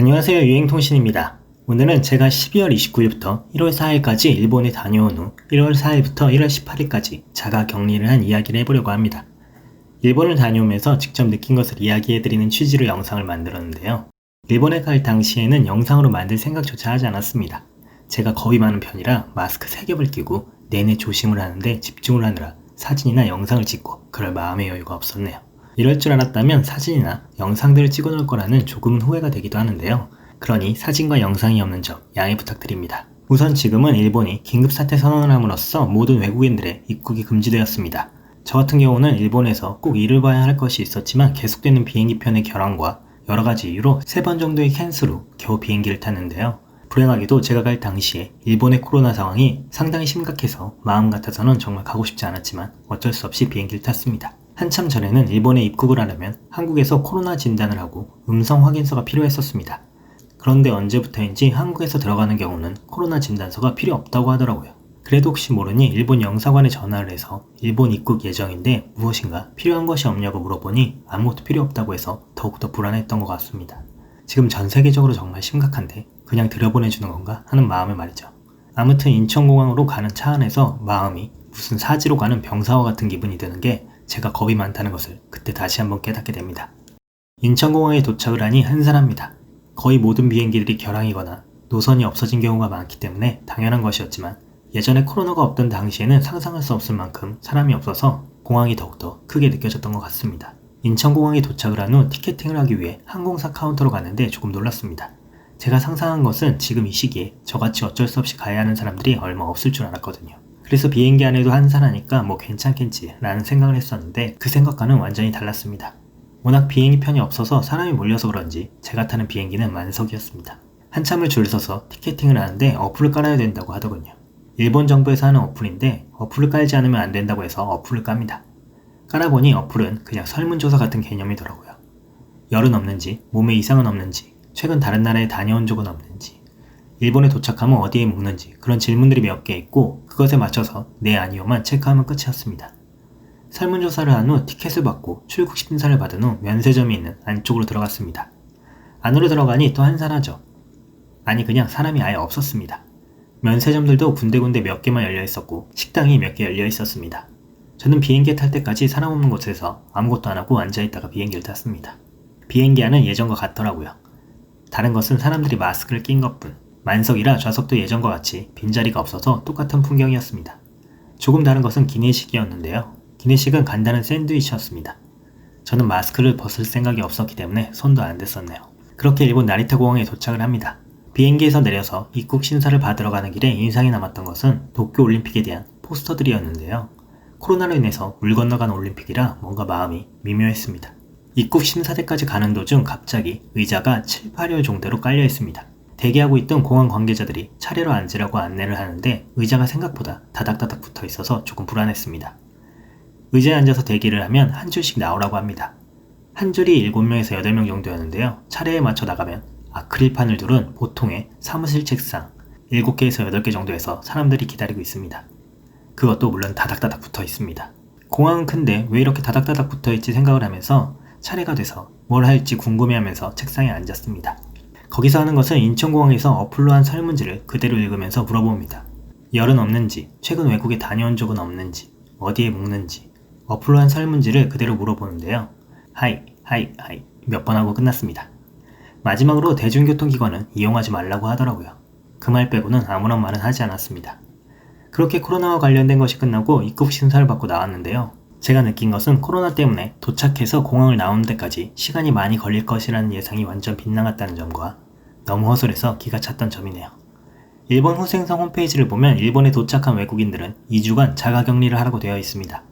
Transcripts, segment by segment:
안녕하세요, 유행통신입니다. 오늘은 제가 12월 29일부터 1월 4일까지 일본에 다녀온 후 1월 4일부터 1월 18일까지 자가 격리를 한 이야기를 해보려고 합니다. 일본을 다녀오면서 직접 느낀 것을 이야기해드리는 취지로 영상을 만들었는데요. 일본에 갈 당시에는 영상으로 만들 생각조차 하지 않았습니다. 제가 겁이 많은 편이라 마스크 3겹을 끼고 내내 조심을 하는데 집중을 하느라 사진이나 영상을 찍고 그럴 마음의 여유가 없었네요. 이럴 줄 알았다면 사진이나 영상들을 찍어 놓을 거라는 조금은 후회가 되기도 하는데요. 그러니 사진과 영상이 없는 점 양해 부탁드립니다. 우선 지금은 일본이 긴급사태 선언을 함으로써 모든 외국인들의 입국이 금지되었습니다. 저 같은 경우는 일본에서 꼭 일을 봐야 할 것이 있었지만 계속되는 비행기편의 결항과 여러가지 이유로 3번 정도의 캔슬 후 겨우 비행기를 탔는데요. 불행하게도 제가 갈 당시에 일본의 코로나 상황이 상당히 심각해서 마음 같아서는 정말 가고 싶지 않았지만 어쩔 수 없이 비행기를 탔습니다. 한참 전에는 일본에 입국을 하려면 한국에서 코로나 진단을 하고 음성 확인서가 필요했었습니다. 그런데 언제부터인지 한국에서 들어가는 경우는 코로나 진단서가 필요 없다고 하더라고요. 그래도 혹시 모르니 일본 영사관에 전화를 해서 일본 입국 예정인데 무엇인가 필요한 것이 없냐고 물어보니 아무것도 필요 없다고 해서 더욱더 불안했던 것 같습니다. 지금 전 세계적으로 정말 심각한데 그냥 들여보내주는 건가 하는 마음에 말이죠. 아무튼 인천공항으로 가는 차 안에서 마음이 무슨 사지로 가는 병사와 같은 기분이 드는 게 제가 겁이 많다는 것을 그때 다시 한번 깨닫게 됩니다. 인천공항에 도착을 하니 한산합니다. 거의 모든 비행기들이 결항이거나 노선이 없어진 경우가 많기 때문에 당연한 것이었지만 예전에 코로나가 없던 당시에는 상상할 수 없을 만큼 사람이 없어서 공항이 더욱더 크게 느껴졌던 것 같습니다. 인천공항에 도착을 한 후 티켓팅을 하기 위해 항공사 카운터로 갔는데 조금 놀랐습니다. 제가 상상한 것은 지금 이 시기에 저같이 어쩔 수 없이 가야 하는 사람들이 얼마 없을 줄 알았거든요. 그래서 비행기 안에도 한산하니까 뭐 괜찮겠지 라는 생각을 했었는데 그 생각과는 완전히 달랐습니다. 워낙 비행기 편이 없어서 사람이 몰려서 그런지 제가 타는 비행기는 만석이었습니다. 한참을 줄 서서 티켓팅을 하는데 어플을 깔아야 된다고 하더군요. 일본 정부에서 하는 어플인데 어플을 깔지 않으면 안 된다고 해서 어플을 깝니다. 깔아보니 어플은 그냥 설문조사 같은 개념이더라고요. 열은 없는지, 몸에 이상은 없는지, 최근 다른 나라에 다녀온 적은 없는지, 일본에 도착하면 어디에 묵는지 그런 질문들이 몇 개 있고 그것에 맞춰서 네 아니요만 체크하면 끝이었습니다. 설문조사를 한 후 티켓을 받고 출국 심사를 받은 후 면세점이 있는 안쪽으로 들어갔습니다. 안으로 들어가니 또 한산하죠. 아니 그냥 사람이 아예 없었습니다. 면세점들도 군데군데 몇 개만 열려 있었고 식당이 몇 개 열려 있었습니다. 저는 비행기에 탈 때까지 사람 없는 곳에서 아무것도 안 하고 앉아있다가 비행기를 탔습니다. 비행기 안은 예전과 같더라고요. 다른 것은 사람들이 마스크를 낀 것뿐. 만석이라 좌석도 예전과 같이 빈자리가 없어서 똑같은 풍경이었습니다. 조금 다른 것은 기내식이었는데요. 기내식은 간단한 샌드위치였습니다. 저는 마스크를 벗을 생각이 없었기 때문에 손도 안 댔었네요. 그렇게 일본 나리타 공항에 도착을 합니다. 비행기에서 내려서 입국 심사를 받으러 가는 길에 인상이 남았던 것은 도쿄 올림픽에 대한 포스터들이었는데요. 코로나로 인해서 물 건너간 올림픽이라 뭔가 마음이 미묘했습니다. 입국 심사대까지 가는 도중 갑자기 의자가 7, 8여 정도로 깔려 있습니다. 대기하고 있던 공항 관계자들이 차례로 앉으라고 안내를 하는데 의자가 생각보다 다닥다닥 붙어 있어서 조금 불안했습니다. 의자에 앉아서 대기를 하면 한 줄씩 나오라고 합니다. 한 줄이 7명에서 8명 정도였는데요. 차례에 맞춰 나가면 아크릴판을 두른 보통의 사무실 책상 7개에서 8개 정도에서 사람들이 기다리고 있습니다. 그것도 물론 다닥다닥 붙어 있습니다. 공항은 큰데 왜 이렇게 다닥다닥 붙어 있지 생각을 하면서 차례가 돼서 뭘 할지 궁금해하면서 책상에 앉았습니다. 거기서 하는 것은 인천공항에서 어플로 한 설문지를 그대로 읽으면서 물어봅니다. 열은 없는지, 최근 외국에 다녀온 적은 없는지, 어디에 묵는지 어플로 한 설문지를 그대로 물어보는데요. 하이 몇 번 하고 끝났습니다. 마지막으로 대중교통기관은 이용하지 말라고 하더라고요. 그 말 빼고는 아무런 말은 하지 않았습니다. 그렇게 코로나와 관련된 것이 끝나고 입국 심사를 받고 나왔는데요. 제가 느낀 것은 코로나 때문에 도착해서 공항을 나오는 데까지 시간이 많이 걸릴 것이라는 예상이 완전 빗나갔다는 점과 너무 허술해서 기가 찼던 점이네요. 일본 후생성 홈페이지를 보면 일본에 도착한 외국인들은 2주간 자가격리를 하라고 되어 있습니다.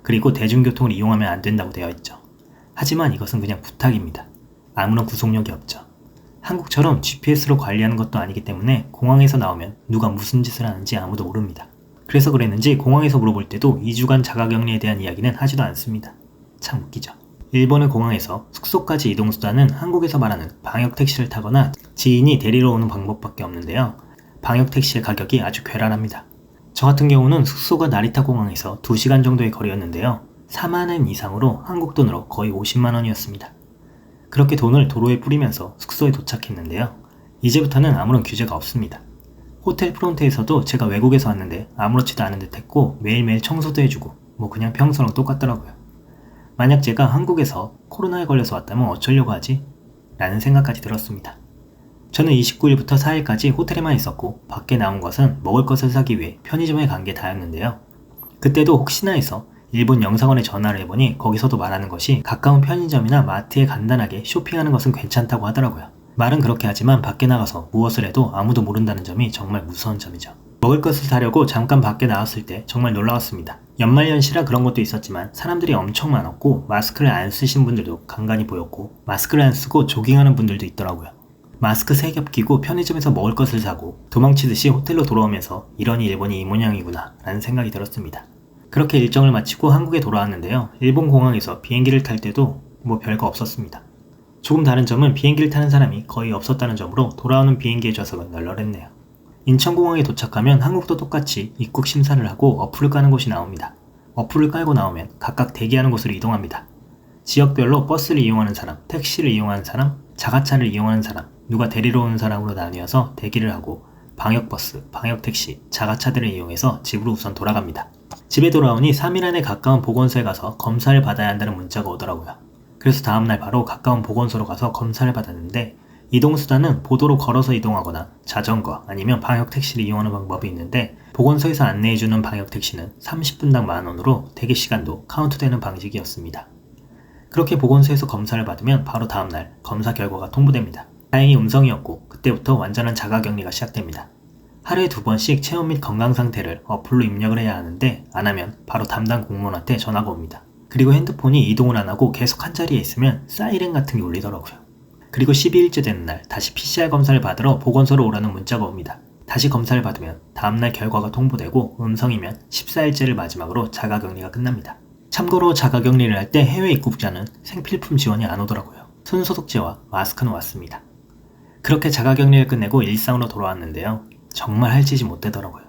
그리고 대중교통을 이용하면 안 된다고 되어 있죠. 하지만 이것은 그냥 부탁입니다. 아무런 구속력이 없죠. 한국처럼 GPS로 관리하는 것도 아니기 때문에 공항에서 나오면 누가 무슨 짓을 하는지 아무도 모릅니다. 그래서 그랬는지 공항에서 물어볼 때도 2주간 자가격리에 대한 이야기는 하지도 않습니다. 참 웃기죠. 일본의 공항에서 숙소까지 이동수단은 한국에서 말하는 방역택시를 타거나 지인이 데리러 오는 방법밖에 없는데요. 방역택시의 가격이 아주 괴랄합니다. 저 같은 경우는 숙소가 나리타 공항에서 2시간 정도의 거리였는데요. 4만엔 이상으로 한국 돈으로 거의 50만원이었습니다. 그렇게 돈을 도로에 뿌리면서 숙소에 도착했는데요. 이제부터는 아무런 규제가 없습니다. 호텔 프론트에서도 제가 외국에서 왔는데 아무렇지도 않은 듯 했고 매일매일 청소도 해주고 뭐 그냥 평소랑 똑같더라고요. 만약 제가 한국에서 코로나에 걸려서 왔다면 어쩌려고 하지? 라는 생각까지 들었습니다. 저는 29일부터 4일까지 호텔에만 있었고 밖에 나온 것은 먹을 것을 사기 위해 편의점에 간 게 다였는데요. 그때도 혹시나 해서 일본 영사관에 전화를 해보니 거기서도 말하는 것이 가까운 편의점이나 마트에 간단하게 쇼핑하는 것은 괜찮다고 하더라고요. 말은 그렇게 하지만 밖에 나가서 무엇을 해도 아무도 모른다는 점이 정말 무서운 점이죠. 먹을 것을 사려고 잠깐 밖에 나왔을 때 정말 놀라웠습니다. 연말연시라 그런 것도 있었지만 사람들이 엄청 많았고 마스크를 안 쓰신 분들도 간간히 보였고 마스크를 안 쓰고 조깅하는 분들도 있더라고요. 마스크 3겹 끼고 편의점에서 먹을 것을 사고 도망치듯이 호텔로 돌아오면서 이러니 일본이 이 모양이구나 라는 생각이 들었습니다. 그렇게 일정을 마치고 한국에 돌아왔는데요. 일본 공항에서 비행기를 탈 때도 뭐 별거 없었습니다. 조금 다른 점은 비행기를 타는 사람이 거의 없었다는 점으로 돌아오는 비행기의 좌석은 널널했네요. 인천공항에 도착하면 한국도 똑같이 입국 심사를 하고 어플을 까는 곳이 나옵니다. 어플을 깔고 나오면 각각 대기하는 곳으로 이동합니다. 지역별로 버스를 이용하는 사람, 택시를 이용하는 사람, 자가차를 이용하는 사람, 누가 데리러 오는 사람으로 나뉘어서 대기를 하고 방역버스, 방역택시, 자가차들을 이용해서 집으로 우선 돌아갑니다. 집에 돌아오니 3일 안에 가까운 보건소에 가서 검사를 받아야 한다는 문자가 오더라고요. 그래서 다음날 바로 가까운 보건소로 가서 검사를 받았는데 이동수단은 보도로 걸어서 이동하거나 자전거 아니면 방역택시를 이용하는 방법이 있는데 보건소에서 안내해주는 방역택시는 30분당 10,000원으로 대기시간도 카운트되는 방식이었습니다. 그렇게 보건소에서 검사를 받으면 바로 다음날 검사 결과가 통보됩니다. 다행히 음성이었고 그때부터 완전한 자가격리가 시작됩니다. 하루에 2번씩 체온 및 건강 상태를 어플로 입력을 해야 하는데 안 하면 바로 담당 공무원한테 전화가 옵니다. 그리고 핸드폰이 이동을 안 하고 계속 한 자리에 있으면 사이렌 같은 게 울리더라고요. 그리고 12일째 되는 날 다시 PCR 검사를 받으러 보건소로 오라는 문자가 옵니다. 다시 검사를 받으면 다음날 결과가 통보되고 음성이면 14일째를 마지막으로 자가격리가 끝납니다. 참고로 자가격리를 할 때 해외 입국자는 생필품 지원이 안 오더라고요. 손소독제와 마스크는 왔습니다. 그렇게 자가격리를 끝내고 일상으로 돌아왔는데요. 정말 할 짓이 못 되더라고요.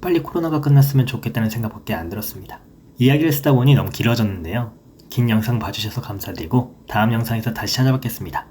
빨리 코로나가 끝났으면 좋겠다는 생각밖에 안 들었습니다. 이야기를 쓰다 보니 너무 길어졌는데요. 긴 영상 봐주셔서 감사드리고 다음 영상에서 다시 찾아뵙겠습니다.